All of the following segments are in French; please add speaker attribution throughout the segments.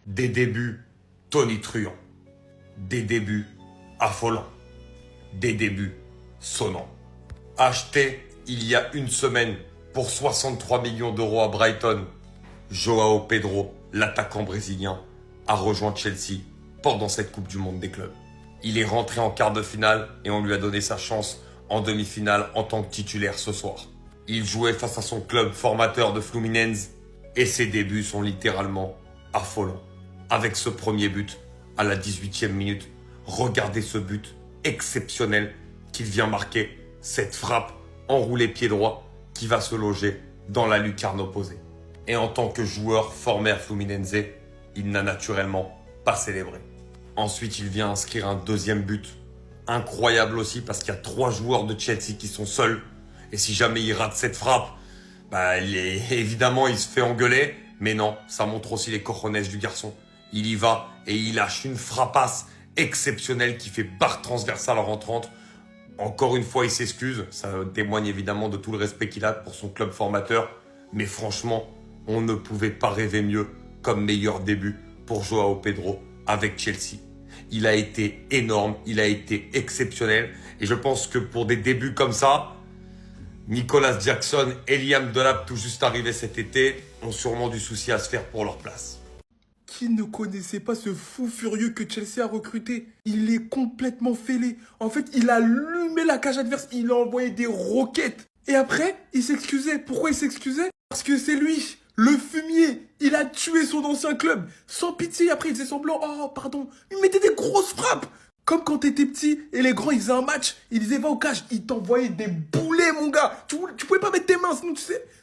Speaker 1: Des débuts tonitruants. Des débuts affolants. Des débuts sonnants. Acheté il y a une semaine pour 63 millions d'euros à Brighton, João Pedro, l'attaquant brésilien, a rejoint Chelsea pendant cette Coupe du Monde des clubs. Il est rentré en quart de finale et on lui a donné sa chance en demi-finale en tant que titulaire ce soir. Il jouait face à son club formateur de Fluminense et ses débuts sont littéralement affolants. Avec ce premier but à la 18e minute, regardez ce but exceptionnel qu'il vient marquer, cette frappe enroulée pied droit qui va se loger dans la lucarne opposée. Et en tant que joueur formé à Fluminense, il n'a naturellement pas célébré. Ensuite, il vient inscrire un deuxième but. Incroyable aussi parce qu'il y a 3 joueurs de Chelsea qui sont seuls. Et si jamais il rate cette frappe, évidemment il se fait engueuler. Mais non, ça montre aussi les cojones du garçon. Il y va et il lâche une frappasse exceptionnelle qui fait barre transversale rentrante. Encore une fois, il s'excuse. Ça témoigne évidemment de tout le respect qu'il a pour son club formateur. Mais franchement, on ne pouvait pas rêver mieux comme meilleur début pour João Pedro avec Chelsea. Il a été énorme, il a été exceptionnel. Et je pense que pour des débuts comme ça, Nicolas Jackson et Liam Delap, tout juste arrivés cet été, ont sûrement du souci à se faire pour leur place.
Speaker 2: Qui ne connaissait pas ce fou furieux que Chelsea a recruté? Il est complètement fêlé. En fait, il a allumé la cage adverse, il a envoyé des roquettes. Et après, il s'excusait. Pourquoi il s'excusait? Parce que c'est lui, le fumier. Il a tué son ancien club. Sans pitié, après il faisait semblant. Oh, pardon. Il mettait des grosses frappes. Comme quand t'étais petit et les grands ils faisaient un match, ils disaient va au cash, ils t'envoyaient des boulets mon gars. Tu pouvais pas mettre tes mains sinon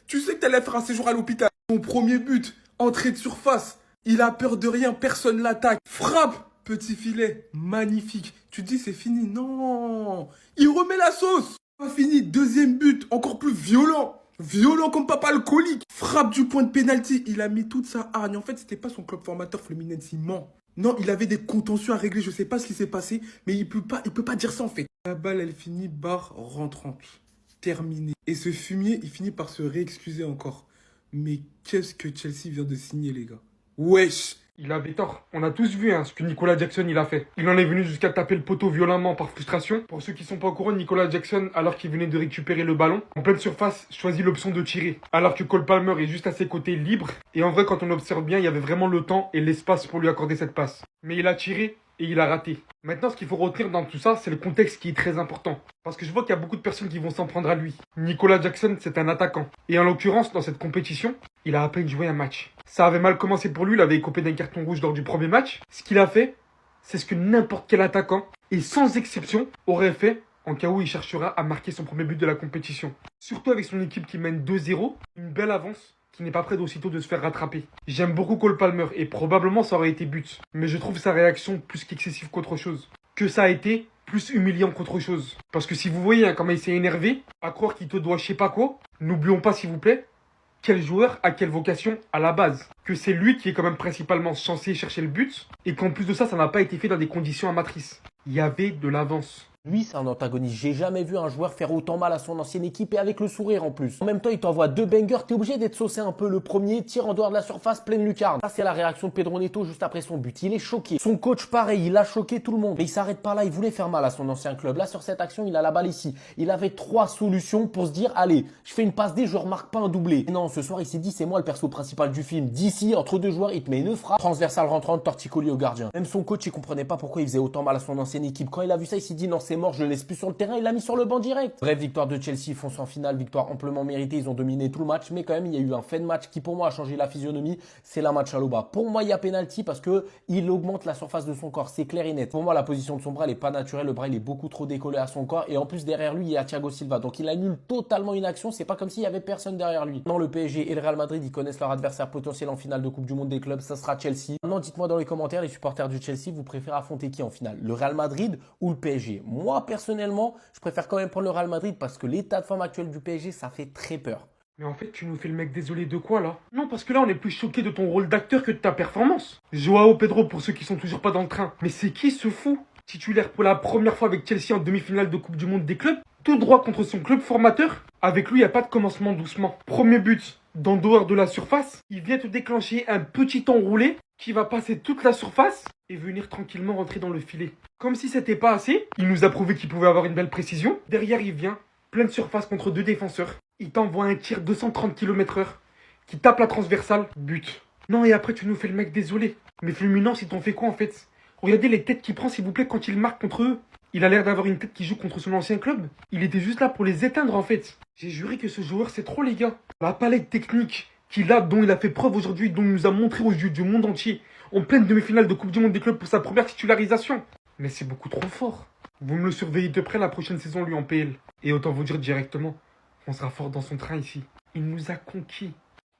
Speaker 2: tu sais que t'allais faire un séjour à l'hôpital. Son premier but, entrée de surface, il a peur de rien, personne l'attaque. Frappe, petit filet, magnifique. Tu te dis c'est fini, non. Il remet la sauce. Pas fini, deuxième but, encore plus violent. Violent comme papa alcoolique. Frappe du point de pénalty, il a mis toute sa hargne. En fait c'était pas son club formateur Fluminense, il ment. Non, il avait des contentieux à régler, je sais pas ce qui s'est passé, mais il peut pas dire ça en fait. La balle, elle finit barre rentrante. Terminé. Et ce fumier, il finit par se réexcuser encore. Mais qu'est-ce que Chelsea vient de signer, les gars? Wesh!
Speaker 3: Il avait tort. On a tous vu ce que Nicolas Jackson il a fait. Il en est venu jusqu'à taper le poteau violemment par frustration. Pour ceux qui sont pas au courant, Nicolas Jackson, alors qu'il venait de récupérer le ballon, en pleine surface, choisit l'option de tirer. Alors que Cole Palmer est juste à ses côtés libre. Et en vrai, quand on observe bien, il y avait vraiment le temps et l'espace pour lui accorder cette passe. Mais il a tiré et il a raté. Maintenant, ce qu'il faut retenir dans tout ça, c'est le contexte qui est très important. Parce que je vois qu'il y a beaucoup de personnes qui vont s'en prendre à lui. Nicolas Jackson, c'est un attaquant. Et en l'occurrence, dans cette compétition, il a à peine joué un match. Ça avait mal commencé pour lui, il avait écopé d'un carton rouge lors du premier match. Ce qu'il a fait, c'est ce que n'importe quel attaquant, et sans exception, aurait fait en cas où il cherchera à marquer son premier but de la compétition. Surtout avec son équipe qui mène 2-0, une belle avance qui n'est pas près d'aussitôt de se faire rattraper. J'aime beaucoup Cole Palmer et probablement ça aurait été but. Mais je trouve sa réaction plus qu'excessive qu'autre chose. Que ça a été plus humiliant qu'autre chose. Parce que si vous voyez comment il s'est énervé, à croire qu'il te doit je sais pas quoi, n'oublions pas s'il vous plaît, quel joueur a quelle vocation à la base. Que c'est lui qui est quand même principalement censé chercher le but, et qu'en plus de ça, ça n'a pas été fait dans des conditions amatrices. Il y avait de l'avance.
Speaker 4: Lui, c'est un antagoniste. J'ai jamais vu un joueur faire autant mal à son ancienne équipe et avec le sourire en plus. En même temps, il t'envoie 2 bangers. T'es obligé d'être saucé un peu. Le premier, tire en dehors de la surface, pleine lucarne. Ça, c'est la réaction de Pedro Neto juste après son but. Il est choqué. Son coach, pareil, il a choqué tout le monde. Mais il s'arrête pas là. Il voulait faire mal à son ancien club. Là, sur cette action, il a la balle ici. Il avait 3 solutions pour se dire, allez, je fais une passe D, je remarque pas un doublé. Et non, ce soir, il s'est dit, c'est moi le perso principal du film. D'ici, entre 2 joueurs, il te met une frappe transversale rentrante, torticolis au gardien. Même son coach, il comprenait pas pourquoi il faisait autant mal à son ancienne équipe. Quand il a vu ça, il s'est dit, non, c'est mort, je le laisse plus sur le terrain, il l'a mis sur le banc direct. Bref, victoire de Chelsea, ils foncent en finale, victoire amplement méritée, ils ont dominé tout le match, mais quand même, il y a eu un fait de match qui pour moi a changé la physionomie, c'est la match à Loba. Pour moi, il y a penalty parce que il augmente la surface de son corps, c'est clair et net. Pour moi, la position de son bras, elle est pas naturelle, le bras, il est beaucoup trop décollé à son corps, et en plus, derrière lui, il y a Thiago Silva, donc il annule totalement une action, c'est pas comme s'il y avait personne derrière lui. Non, le PSG et le Real Madrid, ils connaissent leur adversaire potentiel en finale de Coupe du Monde des clubs, ça sera Chelsea. Maintenant, dites-moi dans les commentaires, les supporters du Chelsea, vous préférez affronter qui en finale? Le Real Madrid ou le PSG? Moi, personnellement, je préfère quand même prendre le Real Madrid parce que l'état de forme actuel du PSG, ça fait très peur.
Speaker 3: Mais en fait, tu nous fais le mec désolé de quoi là? Non, parce que là, on est plus choqué de ton rôle d'acteur que de ta performance. João Pedro, pour ceux qui sont toujours pas dans le train. Mais c'est qui ce fou? Titulaire pour la première fois avec Chelsea en demi-finale de Coupe du Monde des clubs, tout droit contre son club formateur. Avec lui, il n'y a pas de commencement doucement. Premier but, d'en dehors de la surface, il vient te déclencher un petit enroulé qui va passer toute la surface et venir tranquillement rentrer dans le filet. Comme si c'était pas assez, il nous a prouvé qu'il pouvait avoir une belle précision. Derrière, il vient, pleine surface contre 2 défenseurs. Il t'envoie un tir 230 km/h qui tape la transversale, but. Non, et après, tu nous fais le mec désolé. Mais Fluminense, ils t'ont fait quoi en fait? Regardez les têtes qu'il prend, s'il vous plaît, quand il marque contre eux. Il a l'air d'avoir une tête qui joue contre son ancien club. Il était juste là pour les éteindre en fait. J'ai juré que ce joueur, c'est trop les gars. La palette technique qu'il a, dont il a fait preuve aujourd'hui, dont il nous a montré aux yeux du monde entier, en pleine demi-finale de Coupe du Monde des clubs pour sa première titularisation. Mais c'est beaucoup trop fort. Vous me le surveillez de près la prochaine saison, lui, en PL. Et autant vous dire directement, on sera fort dans son train ici. Il nous a conquis.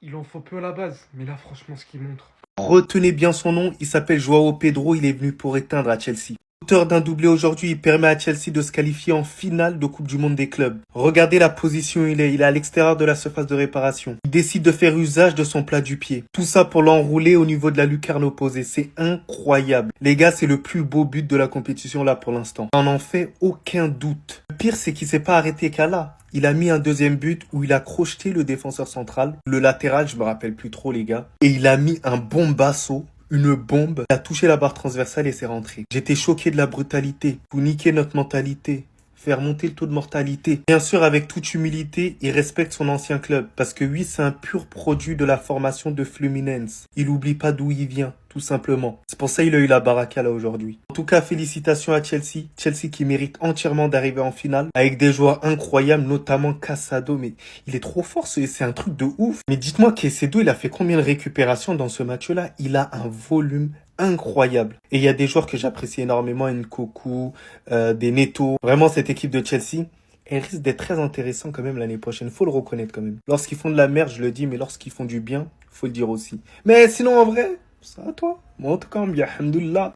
Speaker 3: Il en faut peu à la base, mais là, franchement, ce qu'il montre.
Speaker 5: Retenez bien son nom, il s'appelle Joao Pedro, il est venu pour éteindre à Chelsea. Auteur d'un doublé aujourd'hui, il permet à Chelsea de se qualifier en finale de Coupe du Monde des clubs. Regardez la position où il est à l'extérieur de la surface de réparation. Il décide de faire usage de son plat du pied. Tout ça pour l'enrouler au niveau de la lucarne opposée. C'est incroyable. Les gars, c'est le plus beau but de la compétition là pour l'instant. On n'en fait aucun doute. Le pire, c'est qu'il s'est pas arrêté qu'à là. Il a mis un deuxième but où il a crocheté le défenseur central, le latéral, je me rappelle plus trop les gars, et il a mis un bombasso. Une bombe, il a touché la barre transversale et c'est rentré. J'étais choqué de la brutalité. Vous niquez notre mentalité. Faire monter le taux de mortalité. Bien sûr, avec toute humilité, il respecte son ancien club. Parce que oui, c'est un pur produit de la formation de Fluminense. Il oublie pas d'où il vient, tout simplement. C'est pour ça qu'il a eu la baraka là aujourd'hui. En tout cas, félicitations à Chelsea. Chelsea qui mérite entièrement d'arriver en finale. Avec des joueurs incroyables, notamment Casado. Mais il est trop fort, c'est un truc de ouf. Mais dites-moi, Casado, il a fait combien de récupérations dans ce match-là? Il a un volume incroyable. Et il y a des joueurs que j'apprécie énormément, Nkoku, des Neto. Vraiment, cette équipe de Chelsea, elle risque d'être très intéressante quand même l'année prochaine. Faut le reconnaître quand même. Lorsqu'ils font de la merde, je le dis, mais lorsqu'ils font du bien, faut le dire aussi. Mais sinon, en vrai, ça à toi. Moi, en tout cas, bien, alhamdoulilah.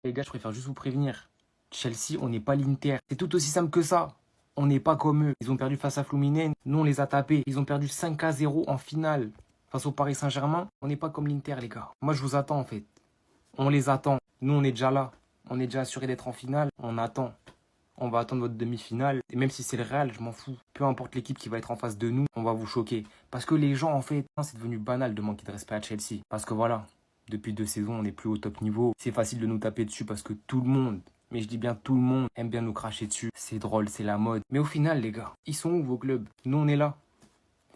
Speaker 4: Les gars, je préfère juste vous prévenir. Chelsea, on n'est pas l'Inter. C'est tout aussi simple que ça. On n'est pas comme eux. Ils ont perdu face à Fluminense. Nous, on les a tapés. Ils ont perdu 5-0 en finale. Face au Paris Saint-Germain, on n'est pas comme l'Inter, les gars. Moi, je vous attends, en fait. On les attend. Nous, on est déjà là. On est déjà assuré d'être en finale. On attend. On va attendre votre demi-finale. Et même si c'est le Real, je m'en fous. Peu importe l'équipe qui va être en face de nous, on va vous choquer. Parce que les gens, en fait, c'est devenu banal de manquer de respect à Chelsea. Parce que voilà, depuis 2 saisons, on n'est plus au top niveau. C'est facile de nous taper dessus parce que tout le monde, mais je dis bien tout le monde, aime bien nous cracher dessus. C'est drôle, c'est la mode. Mais au final, les gars, ils sont où vos clubs? Nous, on est là.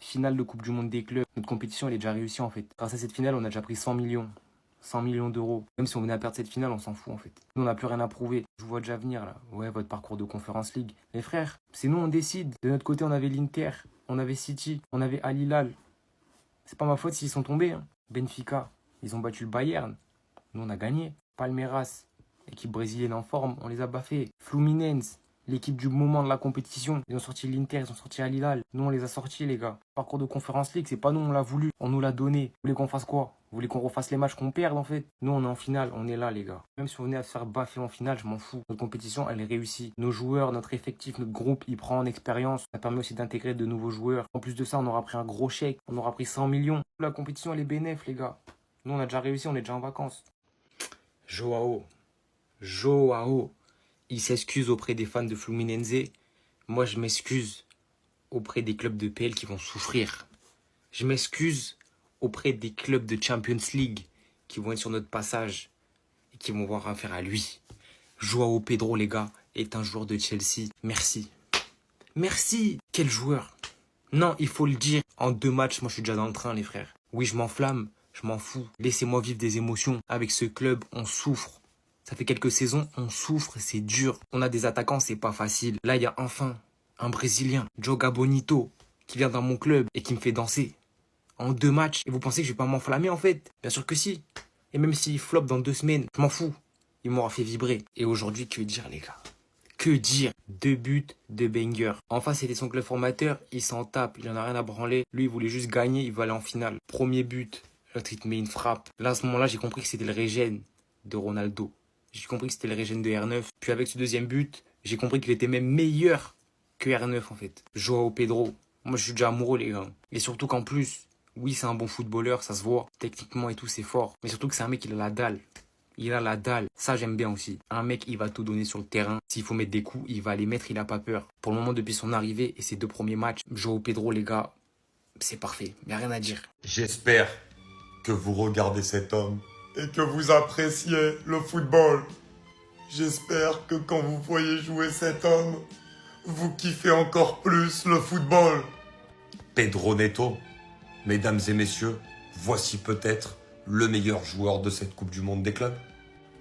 Speaker 4: Finale de Coupe du Monde des clubs. Notre compétition, elle est déjà réussie en fait. Grâce à cette finale, on a déjà pris 100 millions. 100 millions d'euros. Même si on venait à perdre cette finale, on s'en fout en fait. Nous, on n'a plus rien à prouver. Je vous vois déjà venir là. Ouais, votre parcours de Conference League. Les frères, c'est nous, on décide. De notre côté, on avait l'Inter, on avait City, on avait Al Hilal. C'est pas ma faute s'ils sont tombés. Hein. Benfica, ils ont battu le Bayern. Nous, on a gagné. Palmeiras, équipe brésilienne en forme, on les a baffés. Fluminense, l'équipe du moment de la compétition. Ils ont sorti l'Inter, ils ont sorti Al Hilal. Nous, on les a sortis, les gars. Parcours de Conference League, c'est pas nous, on l'a voulu. On nous l'a donné. Vous voulez qu'on fasse quoi? Vous voulez qu'on refasse les matchs qu'on perde, en fait? Nous, on est en finale, on est là, les gars. Même si on venait à se faire baffer en finale, je m'en fous. Notre compétition, elle est réussie. Nos joueurs, notre effectif, notre groupe, il prend en expérience. Ça permet aussi d'intégrer de nouveaux joueurs. En plus de ça, on aura pris un gros chèque. On aura pris 100 millions. La compétition, elle est bénéf, les gars. Nous, on a déjà réussi, on est déjà en vacances. Joao, il s'excuse auprès des fans de Fluminense. Moi, je m'excuse auprès des clubs de PL qui vont souffrir. Je m'excuse auprès des clubs de Champions League qui vont être sur notre passage et qui vont voir affaire à lui. Joao Pedro, les gars, est un joueur de Chelsea. Merci. Merci. Quel joueur. Non, il faut le dire. En 2 matchs, moi, je suis déjà dans le train, les frères. Oui, je m'enflamme. Je m'en fous. Laissez-moi vivre des émotions. Avec ce club, on souffre. Ça fait quelques saisons, on souffre, c'est dur. On a des attaquants, c'est pas facile. Là, il y a enfin un Brésilien, Joga Bonito, qui vient dans mon club et qui me fait danser. En 2 matchs. Et vous pensez que je vais pas m'enflammer, en fait? Bien sûr que si. Et même s'il flop dans 2 semaines, je m'en fous. Il m'aura fait vibrer. Et aujourd'hui, que dire, les gars? Que dire? 2 buts, 2 bangers. En face, c'était son club formateur. Il s'en tape. Il en a rien à branler. Lui, il voulait juste gagner. Il veut aller en finale. Premier but. L'autre, il te met une frappe. Là, à ce moment-là, j'ai compris que c'était le régène de Ronaldo. J'ai compris que c'était le régène de R9. Puis avec ce deuxième but, j'ai compris qu'il était même meilleur que R9 en fait. Joao Pedro. Moi, je suis déjà amoureux, les gars. Et surtout qu'en plus, oui, c'est un bon footballeur, ça se voit. Techniquement et tout, c'est fort. Mais surtout que c'est un mec, il a la dalle. Il a la dalle. Ça, j'aime bien aussi. Un mec, il va tout donner sur le terrain. S'il faut mettre des coups, il va les mettre, il a pas peur. Pour le moment, depuis son arrivée et ses 2 premiers matchs, Joao Pedro, les gars, c'est parfait. Il n'y a rien à dire.
Speaker 1: J'espère que vous regardez cet homme et que vous appréciez le football. J'espère que quand vous voyez jouer cet homme, vous kiffez encore plus le football. Pedro Neto, mesdames et messieurs, voici peut-être le meilleur joueur de cette Coupe du Monde des clubs.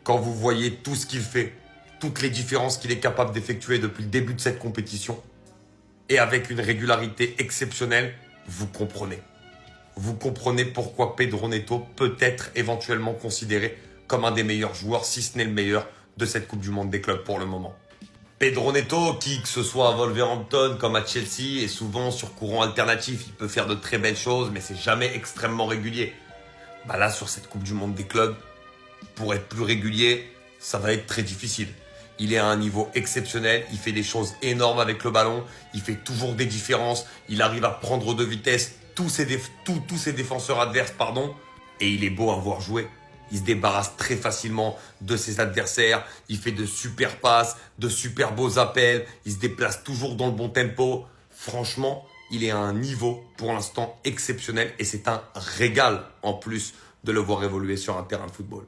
Speaker 1: Quand vous voyez tout ce qu'il fait, toutes les différences qu'il est capable d'effectuer depuis le début de cette compétition, et avec une régularité exceptionnelle, vous comprenez. Vous comprenez pourquoi Pedro Neto peut être éventuellement considéré comme un des meilleurs joueurs, si ce n'est le meilleur, de cette Coupe du Monde des clubs pour le moment. Pedro Neto, qui que ce soit à Wolverhampton comme à Chelsea, est souvent sur courant alternatif. Il peut faire de très belles choses, mais c'est jamais extrêmement régulier. Bah là, sur cette Coupe du Monde des clubs, pour être plus régulier, ça va être très difficile. Il est à un niveau exceptionnel, il fait des choses énormes avec le ballon, il fait toujours des différences, il arrive à prendre de vitesse tous ses défenseurs adverses, et il est beau à voir jouer. Il se débarrasse très facilement de ses adversaires, il fait de super passes, de super beaux appels, il se déplace toujours dans le bon tempo. Franchement, il est à un niveau pour l'instant exceptionnel et c'est un régal en plus de le voir évoluer sur un terrain de football.